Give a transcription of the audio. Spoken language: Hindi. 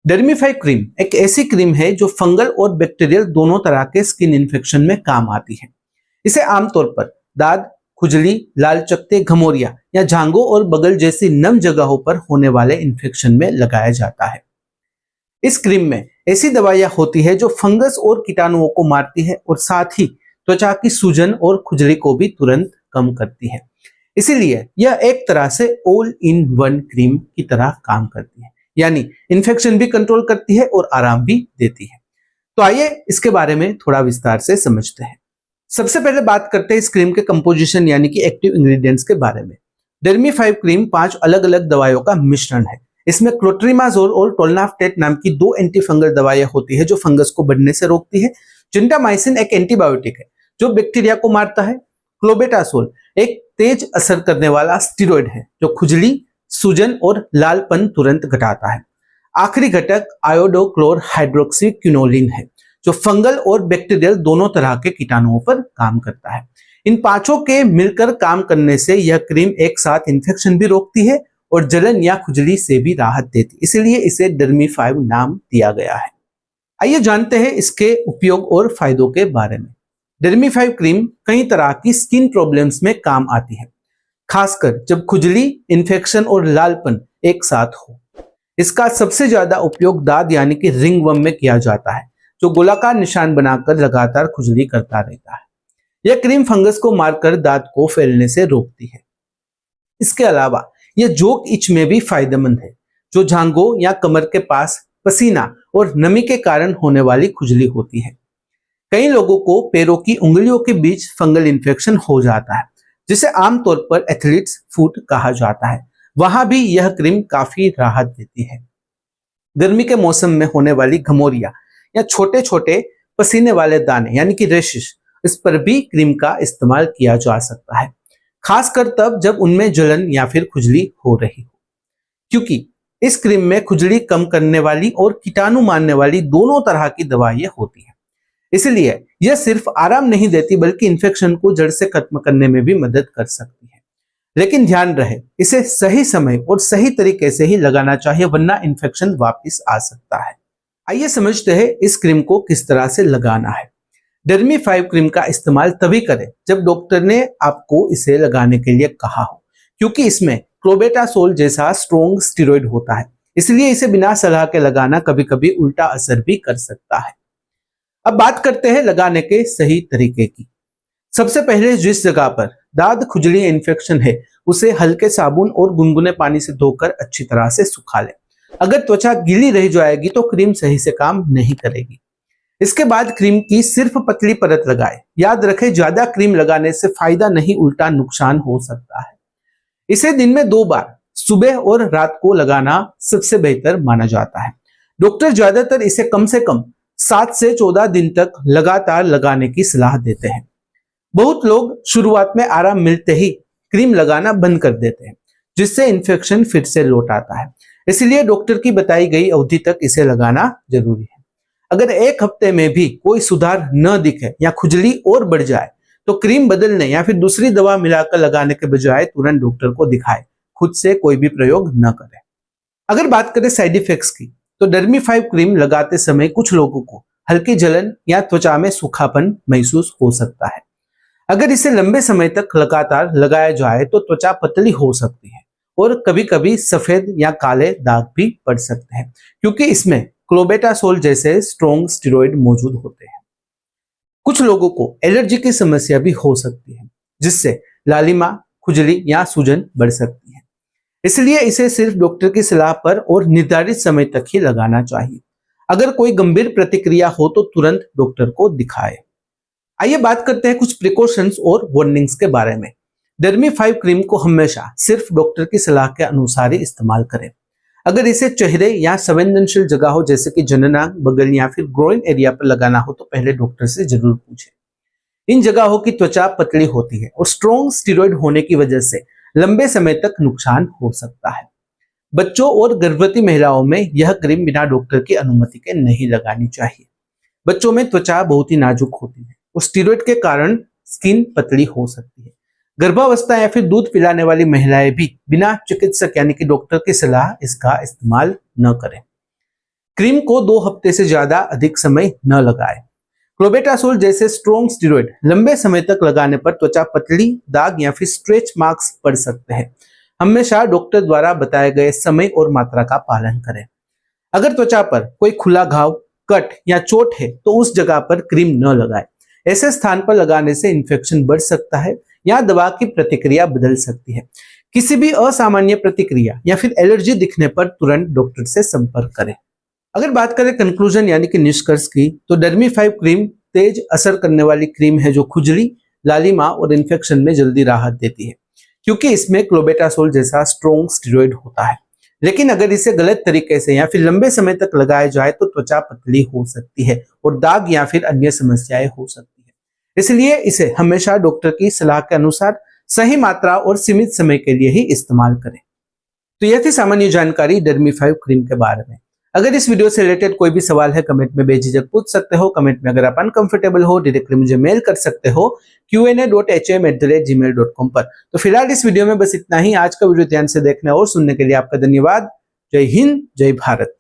डर्मीफाई क्रीम एक ऐसी क्रीम है जो फंगल और बैक्टीरियल दोनों तरह के स्किन इन्फेक्शन में काम आती है। इसे आमतौर पर दाद, खुजली, लाल चकत्ते, घमौरिया या जांघों और बगल जैसी नम जगहों पर होने वाले इन्फेक्शन में लगाया जाता है। इस क्रीम में ऐसी दवाइयां होती है जो फंगस और कीटाणुओं को मारती है और साथ ही त्वचा की सूजन और खुजली को भी तुरंत कम करती है। इसीलिए यह एक तरह से ऑल इन वन क्रीम की तरह काम करती है, यानी इन्फेक्शन भी कंट्रोल करती है और आराम भी देती है। तो आइए इसके बारे में थोड़ा विस्तार से समझते हैं। सबसे पहले बात करते हैं इस क्रीम के कंपोजिशन यानी कि एक्टिव इंग्रेडिएंट्स के बारे में। डर्मी-5 क्रीम 5 अलग अलग दवाइयों का मिश्रण है। इसमें क्लोट्रिमाजोल और टोल्नाफ्टेट नाम की 2 एंटी फंगल दवाइयां होती है जो फंगस को बढ़ने से रोकती है। जिंटामाइसिन एक एंटीबायोटिक है जो बैक्टीरिया को मारता है। क्लोबेटासोल एक तेज असर करने वाला स्टीरॉयड है जो खुजली, सूजन और लालपन तुरंत घटाता है। आखिरी घटक आयोडोक्लोर हाइड्रोक्सीक्विनोलिन है जो फंगल और बैक्टीरियल दोनों तरह के कीटाणुओं पर काम करता है। इन पांचों के मिलकर काम करने से यह क्रीम एक साथ इन्फेक्शन भी रोकती है और जलन या खुजली से भी राहत देती है, इसलिए इसे डर्मी-5 नाम दिया गया है। आइए जानते हैं इसके उपयोग और फायदों के बारे में। डर्मी-5 क्रीम कई तरह की स्किन प्रॉब्लम्स में काम आती है, खासकर जब खुजली, इन्फेक्शन और लालपन एक साथ हो। इसका सबसे ज्यादा उपयोग दाद यानी कि रिंगवर्म में किया जाता है जो गोलाकार निशान बनाकर लगातार खुजली करता रहता है। यह क्रीम फंगस को मारकर दांत को फैलने से रोकती है। इसके अलावा यह जोक इच में भी फायदेमंद है जो जांघों या कमर के पास पसीना और नमी के कारण होने वाली खुजली होती है। कई लोगों को पैरों की उंगलियों के बीच फंगल इन्फेक्शन हो जाता है जिसे आमतौर पर एथलीट्स फुट कहा जाता है। वहां भी यह क्रीम काफी राहत देती है। गर्मी के मौसम में होने वाली घमौरिया या छोटे छोटे पसीने वाले दाने यानी कि रेशिश, इस पर भी क्रीम का इस्तेमाल किया जा सकता है, खासकर तब जब उनमें जलन या फिर खुजली हो रही हो, क्योंकि इस क्रीम में खुजली कम करने वाली और कीटाणु मारने वाली दोनों तरह की दवाइयां होती हैं। इसलिए यह सिर्फ आराम नहीं देती बल्कि इन्फेक्शन को जड़ से खत्म करने में भी मदद कर सकती है। लेकिन ध्यान रहे, इसे सही समय और सही तरीके से ही लगाना चाहिए, वरना इन्फेक्शन वापस आ सकता है। आइए समझते हैं इस क्रीम को किस तरह से लगाना है। डर्मी-5 क्रीम का इस्तेमाल तभी करें जब डॉक्टर ने आपको इसे लगाने के लिए कहा हो, क्योंकि इसमें क्लोबेटासोल जैसा स्ट्रॉन्ग स्टीरॉयड होता है। इसलिए इसे बिना सलाह के लगाना कभी कभी उल्टा असर भी कर सकता है। अब बात करते हैं लगाने के सही तरीके की। सबसे पहले जिस जगह पर दाद, खुजली, इन्फेक्शन है उसे हल्के साबुन और गुनगुने पानी से धोकर अच्छी तरह से सुखा लें। अगर त्वचा गीली रह जाएगी तो क्रीम सही से काम नहीं करेगी। इसके बाद क्रीम की सिर्फ पतली परत लगाएं। याद रखें, ज्यादा क्रीम लगाने से फायदा नहीं, उल्टा नुकसान हो सकता है। इसे दिन में 2 बार, सुबह और रात को लगाना सबसे बेहतर माना जाता है। डॉक्टर ज्यादातर इसे कम से कम 7 से 14 दिन तक लगातार लगाने की सलाह देते हैं। बहुत लोग शुरुआत में आराम मिलते ही क्रीम लगाना बंद कर देते हैं, जिससे इन्फेक्शन फिर से लौट आता है। इसलिए डॉक्टर की बताई गई अवधि तक इसे लगाना जरूरी है। अगर 1 हफ्ते में भी कोई सुधार न दिखे या खुजली और बढ़ जाए तो क्रीम बदलने या फिर दूसरी दवा मिलाकर लगाने के बजाय तुरंत डॉक्टर को दिखाएं। खुद से कोई भी प्रयोग न करें। अगर बात करें साइड इफेक्ट्स की, तो डर्मी-5 क्रीम लगाते समय कुछ लोगों को हल्की जलन या त्वचा में सूखापन महसूस हो सकता है। अगर इसे लंबे समय तक लगातार लगाया जाए तो त्वचा पतली हो सकती है और कभी कभी सफेद या काले दाग भी पड़ सकते हैं, क्योंकि इसमें क्लोबेटासोल जैसे स्ट्रॉन्ग स्टीरॉयड मौजूद होते हैं। कुछ लोगों को एलर्जी की समस्या भी हो सकती है, जिससे लालिमा, खुजली या सूजन बढ़ सकती है। इसलिए इसे सिर्फ डॉक्टर की सलाह पर और निर्धारित समय तक ही लगाना चाहिए। अगर कोई गंभीर प्रतिक्रिया हो तो तुरंत डॉक्टर को दिखाएं। आइए बात करते हैं कुछ प्रिकॉशंस और वार्निंग्स के बारे में। डर्मी-5 क्रीम को हमेशा सिर्फ डॉक्टर की सलाह के अनुसार ही इस्तेमाल करें। अगर इसे चेहरे या संवेदनशील जगहों जैसे कि जननांग, बगल या फिर ग्रोइन एरिया पर लगाना हो तो पहले डॉक्टर से जरूर पूछें। इन जगहों की त्वचा पतली होती है और स्ट्रॉन्ग स्टीरॉयड होने की वजह से लंबे समय तक नुकसान हो सकता है। बच्चों और गर्भवती महिलाओं में यह क्रीम बिना डॉक्टर की अनुमति के नहीं लगानी चाहिए। बच्चों में त्वचा बहुत ही नाजुक होती है और स्टीरॉयड के कारण स्किन पतली हो सकती है। गर्भावस्था या फिर दूध पिलाने वाली महिलाएं भी बिना चिकित्सक यानी कि डॉक्टर की सलाह इसका इस्तेमाल न करें। क्रीम को 2 हफ्ते से ज्यादा अधिक समय न लगाएं। क्लोबेटासोल जैसे स्ट्रॉन्ग स्टेरॉइड लंबे समय तक लगाने पर त्वचा पतली, दाग या फिर स्ट्रेच मार्क्स पड़ सकते हैं। हमेशा डॉक्टर द्वारा बताए गए समय और मात्रा का पालन करें। अगर त्वचा पर कोई खुला घाव, कट या चोट है तो उस जगह पर क्रीम न लगाएं। ऐसे स्थान पर लगाने से इन्फेक्शन बढ़ सकता है या दवा की प्रतिक्रिया बदल सकती है। किसी भी असामान्य प्रतिक्रिया या फिर एलर्जी दिखने पर तुरंत डॉक्टर से संपर्क करें। अगर बात करें कंक्लूजन यानी कि निष्कर्ष की, तो डर्मी 5 क्रीम तेज असर करने वाली क्रीम है जो खुजली, लालिमा और इन्फेक्शन में जल्दी राहत देती है, क्योंकि इसमें क्लोबेटासोल जैसा स्ट्रॉन्ग स्टेरॉइड होता है। लेकिन अगर इसे गलत तरीके से या फिर लंबे समय तक लगाया जाए तो त्वचा पतली हो सकती है और दाग या फिर अन्य समस्याएं हो सकती है। इसलिए इसे हमेशा डॉक्टर की सलाह के अनुसार सही मात्रा और सीमित समय के लिए ही इस्तेमाल करें। तो यह थी सामान्य जानकारी डर्मी 5 क्रीम के बारे में। अगर इस वीडियो से रिलेटेड कोई भी सवाल है कमेंट में बेझिझक पूछ सकते हो। कमेंट में अगर आप अनकंफर्टेबल हो डायरेक्टली मुझे मेल कर सकते हो qa.hm@gmail.com पर। तो फिलहाल इस वीडियो में बस इतना ही। आज का वीडियो ध्यान से देखने और सुनने के लिए आपका धन्यवाद। जय हिंद, जय भारत।